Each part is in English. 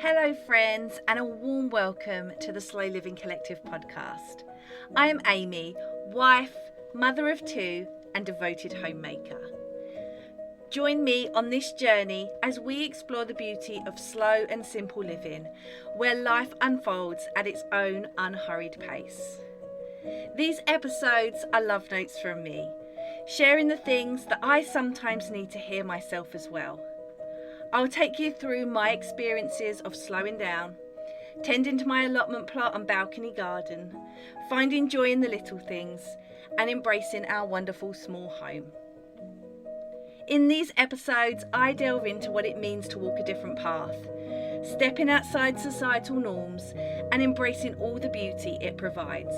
Hello friends, and a warm welcome to the Slow Living Collective podcast. I am Amy, wife, mother of two and devoted homemaker. Join me on this journey as we explore the beauty of slow and simple living, where life unfolds at its own unhurried pace. These episodes are love notes from me, sharing the things that I sometimes need to hear myself as well. I'll take you through my experiences of slowing down, tending to my allotment plot and balcony garden, finding joy in the little things, and embracing our wonderful small home. In these episodes, I delve into what it means to walk a different path, stepping outside societal norms and embracing all the beauty it provides.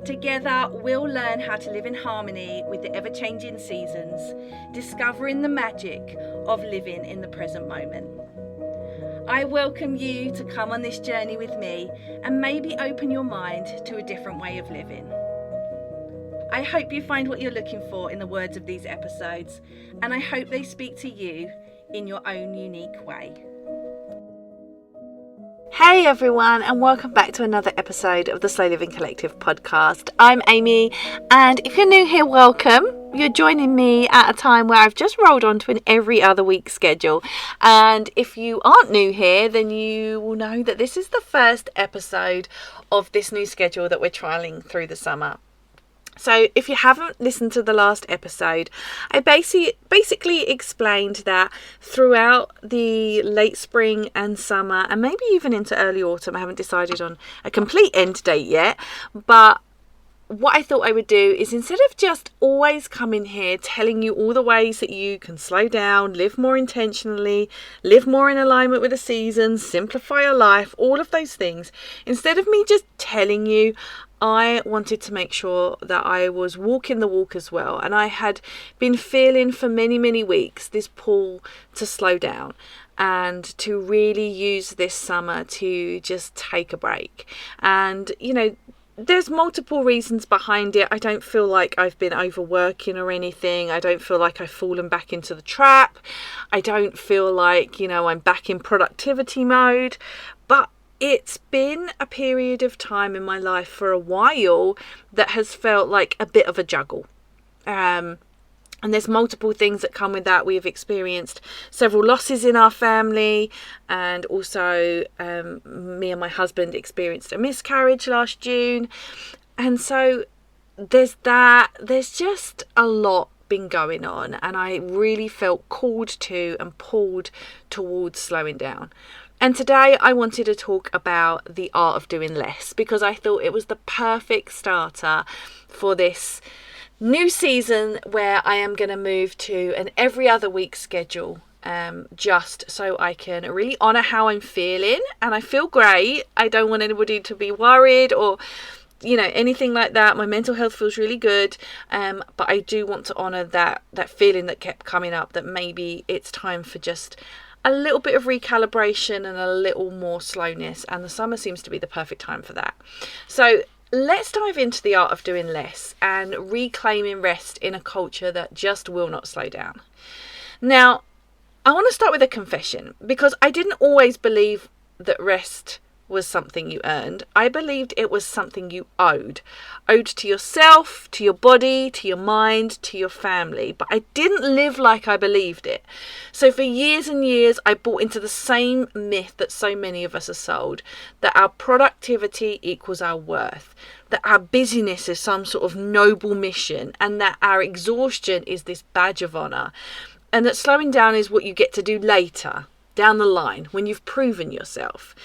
Together, we'll learn how to live in harmony with the ever-changing seasons, discovering the magic of living in the present moment. I welcome you to come on this journey with me and maybe open your mind to a different way of living. I hope you find what you're looking for in the words of these episodes, and I hope they speak to you in your own unique way. Hey everyone, and welcome back to another episode of the Slow Living Collective podcast. I'm Amy, and if you're new here, welcome. You're joining me at a time where I've just rolled onto an every other week schedule. And if you aren't new here, then you will know that this is the first episode of this new schedule that we're trialing through the summer. So if you haven't listened to the last episode, I basically explained that throughout the late spring and summer, and maybe even into early autumn, I haven't decided on a complete end date yet, but what I thought I would do is, instead of just always coming here telling you all the ways that you can slow down, live more intentionally, live more in alignment with the seasons, simplify your life, all of those things, instead of me just telling you, I wanted to make sure that I was walking the walk as well. And I had been feeling for many weeks this pull to slow down and to really use this summer to just take a break. And, there's multiple reasons behind it. I don't feel like I've been overworking or anything. I don't feel like I've fallen back into the trap. I don't feel like, I'm back in productivity mode. But it's been a period of time in my life for a while that has felt like a bit of a juggle. And there's multiple things that come with that. We have experienced several losses in our family, and also me and my husband experienced a miscarriage last June. And so there's just a lot been going on, and I really felt called to and pulled towards slowing down. And today I wanted to talk about the art of doing less, because I thought it was the perfect starter for this new season where I am going to move to an every other week schedule, just so I can really honour how I'm feeling. And I feel great. I don't want anybody to be worried or anything like that. My mental health feels really good, but I do want to honour that feeling that kept coming up, that maybe it's time for just a little bit of recalibration and a little more slowness, and the summer seems to be the perfect time for that. So let's dive into the art of doing less and reclaiming rest in a culture that just will not slow down. Now, I want to start with a confession, because I didn't always believe that rest was something you earned. I believed it was something you owed to yourself, to your body, to your mind, to your family. But I didn't live like I believed it. So for years and years, I bought into the same myth that so many of us are sold, that our productivity equals our worth, that our busyness is some sort of noble mission, and that our exhaustion is this badge of honor, and that slowing down is what you get to do later, down the line, when you've proven yourself.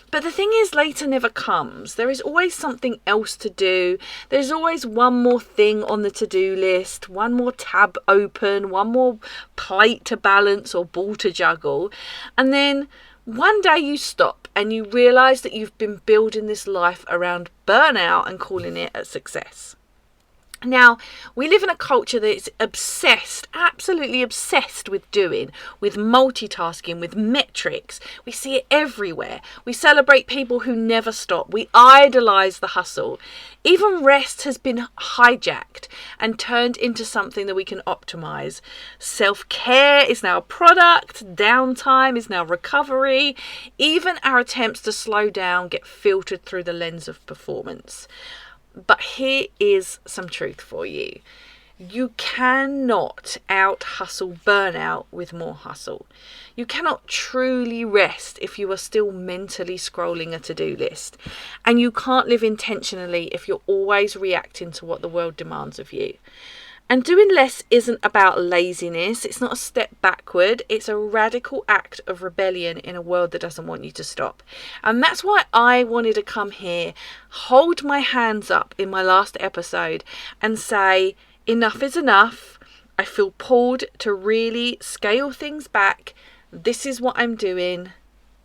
But the thing is, later never comes. There is always something else to do. There's always one more thing on the to-do list, one more tab open, one more plate to balance or ball to juggle. And then one day you stop and you realise that you've been building this life around burnout and calling it a success. Now, we live in a culture that's obsessed, absolutely obsessed with doing, with multitasking, with metrics. We see it everywhere. We celebrate people who never stop. We idolize the hustle. Even rest has been hijacked and turned into something that we can optimize. Self-care is now a product. Downtime is now recovery. Even our attempts to slow down get filtered through the lens of performance. But here is some truth for you. You cannot out-hustle burnout with more hustle. You cannot truly rest if you are still mentally scrolling a to-do list. And you can't live intentionally if you're always reacting to what the world demands of you. And doing less isn't about laziness. It's not a step backward. It's a radical act of rebellion in a world that doesn't want you to stop. And that's why I wanted to come here, hold my hands up in my last episode and say, enough is enough. I feel pulled to really scale things back. This is what I'm doing.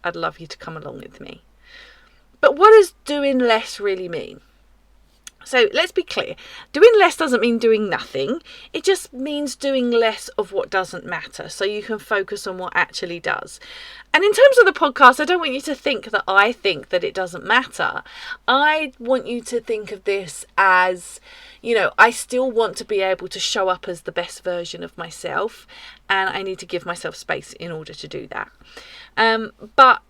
I'd love you to come along with me. But what does doing less really mean? So let's be clear. Doing less doesn't mean doing nothing. It just means doing less of what doesn't matter, so you can focus on what actually does. And in terms of the podcast, I don't want you to think that I think that it doesn't matter. I want you to think of this as, I still want to be able to show up as the best version of myself, and I need to give myself space in order to do that. But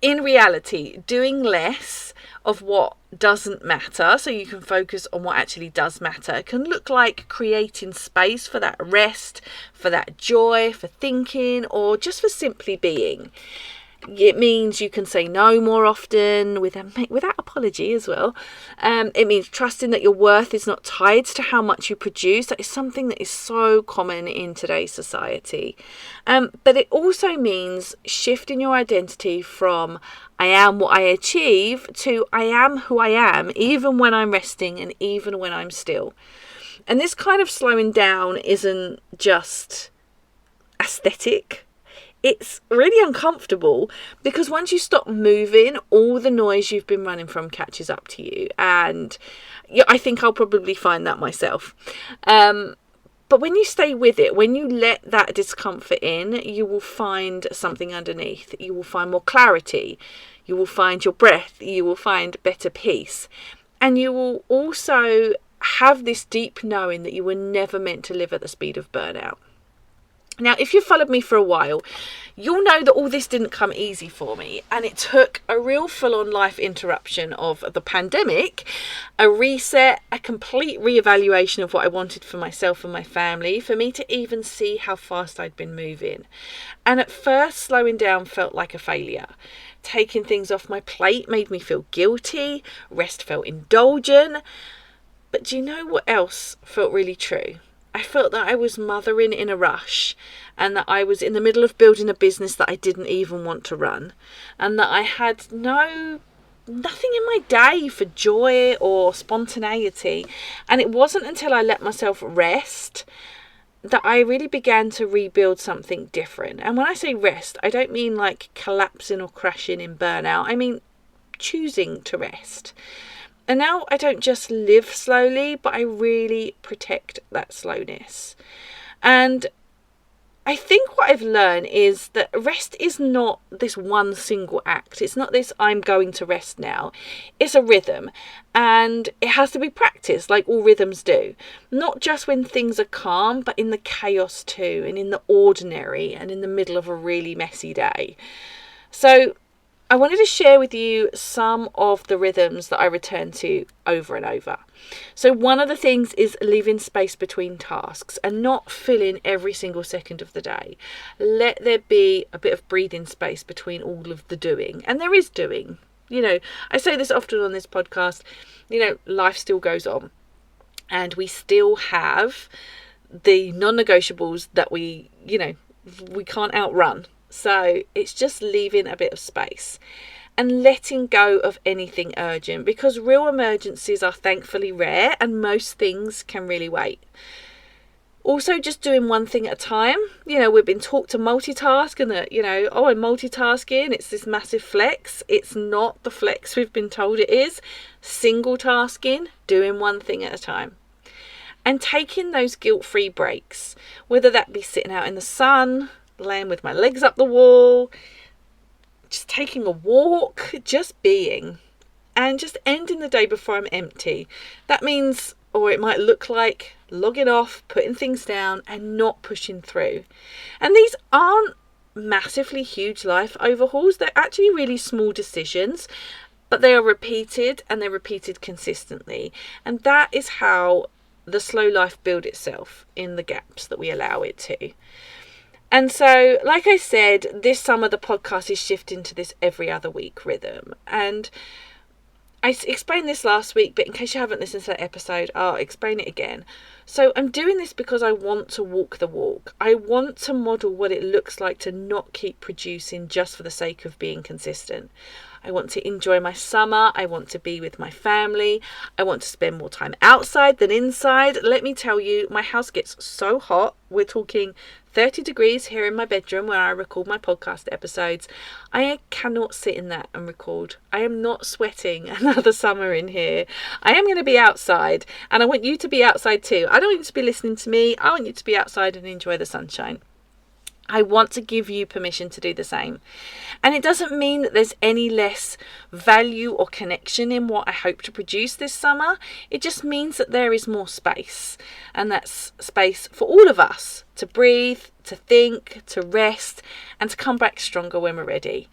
in reality, doing less of what doesn't matter, so you can focus on what actually does matter, can look like creating space for that rest, for that joy, for thinking, or just for simply being. It means you can say no more often without apology as well. It means trusting that your worth is not tied to how much you produce. That is something that is so common in today's society. But it also means shifting your identity from I am what I achieve to I am who I am, even when I'm resting and even when I'm still. And this kind of slowing down isn't just aesthetic. It's really uncomfortable because once you stop moving, all the noise you've been running from catches up to you. And I think I'll probably find that myself. But when you stay with it, when you let that discomfort in, you will find something underneath. You will find more clarity. You will find your breath. You will find better peace. And you will also have this deep knowing that you were never meant to live at the speed of burnout. Now, if you've followed me for a while, you'll know that all this didn't come easy for me, and it took a real full-on life interruption of the pandemic, a reset, a complete reevaluation of what I wanted for myself and my family, for me to even see how fast I'd been moving. And at first, slowing down felt like a failure. Taking things off my plate made me feel guilty, rest felt indulgent. But do you know what else felt really true? I felt that I was mothering in a rush, and that I was in the middle of building a business that I didn't even want to run, and that I had nothing in my day for joy or spontaneity. And it wasn't until I let myself rest that I really began to rebuild something different. And when I say rest, I don't mean like collapsing or crashing in burnout. I mean choosing to rest. And now I don't just live slowly, but I really protect that slowness. And I think what I've learned is that rest is not this one single act. It's not this I'm going to rest now. It's a rhythm, and it has to be practiced like all rhythms do. Not just when things are calm, but in the chaos too, and in the ordinary, and in the middle of a really messy day. So I wanted to share with you some of the rhythms that I return to over and over. So one of the things is leaving space between tasks and not filling every single second of the day. Let there be a bit of breathing space between all of the doing. And there is doing. I say this often on this podcast, life still goes on. And we still have the non-negotiables that we can't outrun. So it's just leaving a bit of space and letting go of anything urgent, because real emergencies are thankfully rare and most things can really wait. Also, just doing one thing at a time. We've been taught to multitask and that, I'm multitasking. It's this massive flex. It's not the flex we've been told it is. Single tasking, doing one thing at a time. and taking those guilt-free breaks, whether that be sitting out in the sun, laying with my legs up the wall, just taking a walk, just being, and just ending the day before I'm empty. That means, or it might look like, logging off, putting things down, and not pushing through. And these aren't massively huge life overhauls. They're actually really small decisions, but they are repeated, and they're repeated consistently. And that is how the slow life builds itself, in the gaps that we allow it to. And so, like I said, this summer the podcast is shifting to this every other week rhythm. And I explained this last week, but in case you haven't listened to that episode, I'll explain it again. So I'm doing this because I want to walk the walk. I want to model what it looks like to not keep producing just for the sake of being consistent. I want to enjoy my summer. I want to be with my family. I want to spend more time outside than inside. Let me tell you, my house gets so hot. We're talking 30 degrees here in my bedroom where I record my podcast episodes. I cannot sit in that and record. I am not sweating another summer in here. I am going to be outside, and I want you to be outside too. I don't want you to be listening to me. I want you to be outside and enjoy the sunshine. I want to give you permission to do the same. And it doesn't mean that there's any less value or connection in what I hope to produce this summer. It just means that there is more space. And that's space for all of us to breathe, to think, to rest, and to come back stronger when we're ready.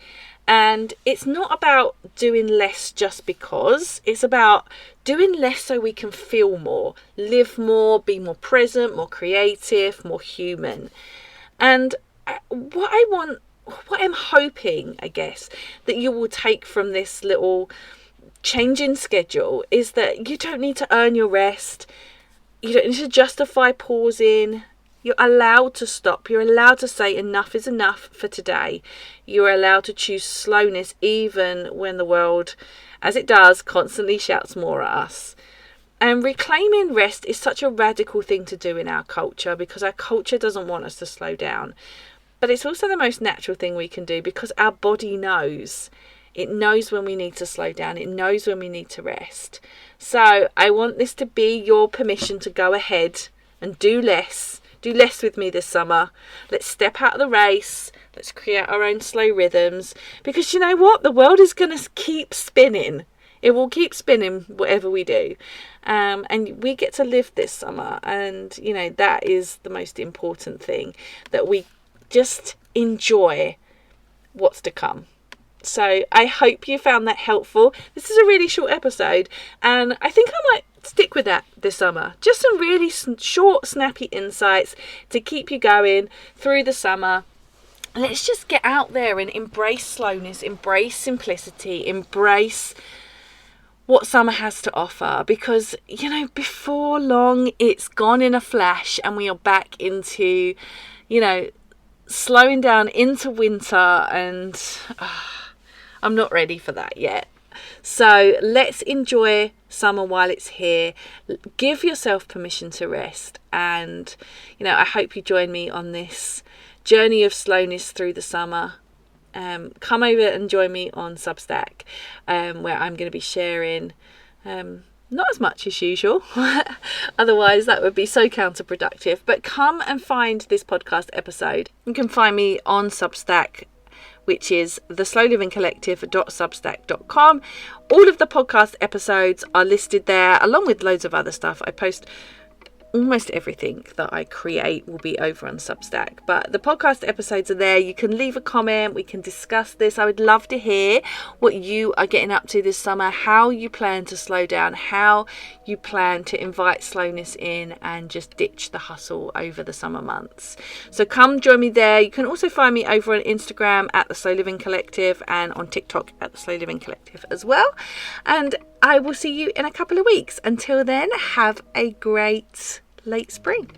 And it's not about doing less just because. It's about doing less so we can feel more, live more, be more present, more creative, more human. And what I'm hoping, I guess, that you will take from this little change in schedule is that you don't need to earn your rest. You don't need to justify pausing. You're allowed to stop. You're allowed to say enough is enough for today. You're allowed to choose slowness even when the world, as it does, constantly shouts more at us. And reclaiming rest is such a radical thing to do in our culture because our culture doesn't want us to slow down. But it's also the most natural thing we can do because our body knows. It knows when we need to slow down. It knows when we need to rest. So I want this to be your permission to go ahead and do less. Do less with me this summer. Let's step out of the race. Let's create our own slow rhythms. Because you know what? The world is going to keep spinning. It will keep spinning whatever we do. And we get to live this summer. And, you know, that is the most important thing. That we just enjoy what's to come. So I hope you found that helpful. This is a really short episode. And I think I might stick with that this summer. Just some really short, snappy insights to keep you going through the summer. Let's just get out there and embrace slowness, embrace simplicity, embrace what summer has to offer, because you know before long it's gone in a flash and we are back into, you know, slowing down into winter, and I'm not ready for that yet. So let's enjoy summer while it's here. Give yourself permission to rest, and you know, I hope you join me on this journey of slowness through the summer. Come over and join me on Substack, where I'm going to be sharing not as much as usual, otherwise that would be so counterproductive, but come and find this podcast episode. You can find me on Substack, which is theslowlivingcollective.substack.com. All of the podcast episodes are listed there, along with loads of other stuff. I post almost everything that I create will be over on Substack, but the podcast episodes are there. You can leave a comment, we can discuss this. I would love to hear what you are getting up to this summer, how you plan to slow down, how you plan to invite slowness in and just ditch the hustle over the summer months. So come join me there. You can also find me over on Instagram at the Slow Living Collective and on TikTok at the Slow Living Collective as well. And I will see you in a couple of weeks. Until then, have a great late spring.